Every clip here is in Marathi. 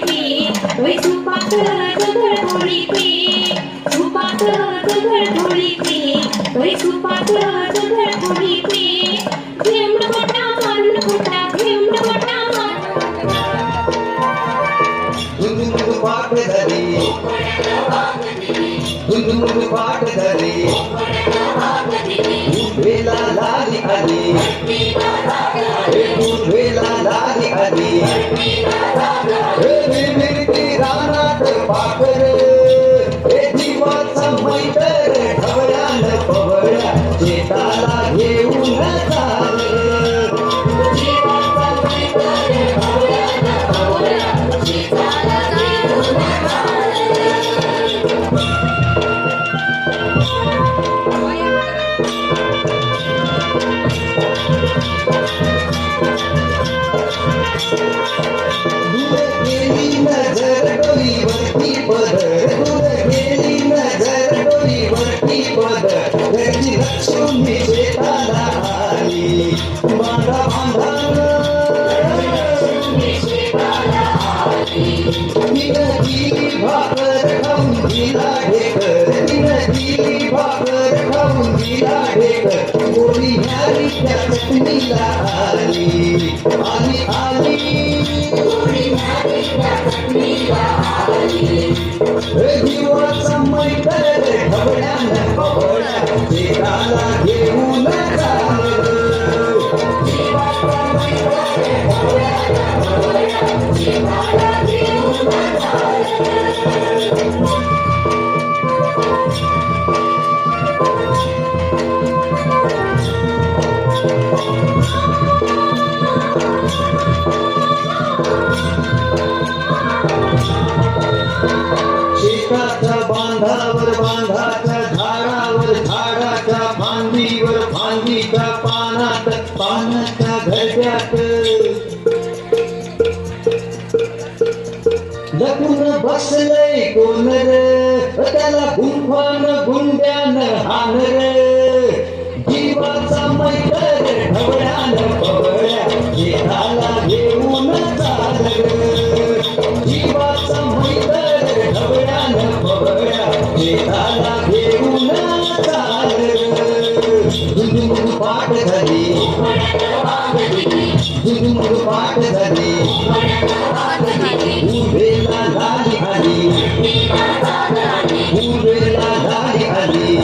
पी वै सुपात जगळ थोडी पी सुपात जगळ थोडी पी वै सुपात जगळ थोडी पी घेऊन मोठा मारून खोटा घेऊन मोठा दुधू पाठ धरी दुधू पाठ धरी उठवेला लाली आली उठवेला लाली आली मिरती रानात पाखर हे जीवाचा मैतर ढवळ्यान पवळ्या शेताला घेऊन चाल गेली नजर डोईवरती पदर दूर गेली नजर डोईवरती पदर घरची लक्ष्मी शेताला आली बांधा बांधा तिनं दिली भाकर खाऊन दिला ढेकर तिनं दिली भाकर खाऊन दिला ढेकर गोरी ह्यारी त्या चटणीला आली आली आली जीवाचा मैतर ढवळ्यानं पवळ्या शेताला घेऊन चाल शेताच्या बांधावर बांधाच्या झाडावर झाडाच्या फांदीवर फांदीच्या पानात पानाच्या घरट्यात लपून बसलंय कोण रे त्याला गुंफान गुंड्यान हान रे जीवाचा मैतर ढवळ्यानं पवळ्या शेताला घेऊन चाल रे जीवाचा मैतर ढवळ्यानं पवळ्या शेताला घेऊन चाल दुधू पाठ धरी दुधू पाठ धरी उभेला लाली आली उभेला लाली आली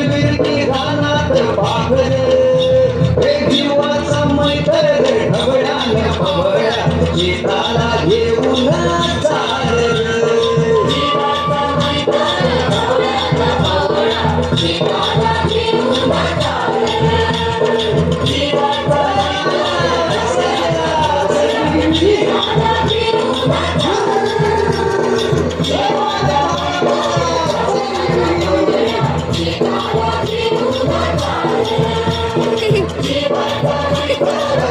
मिरती रानात पाखर हे जीवाचा मैतर ढवळ्यानं पवळ्या शेताला घेऊन चाल Thank you.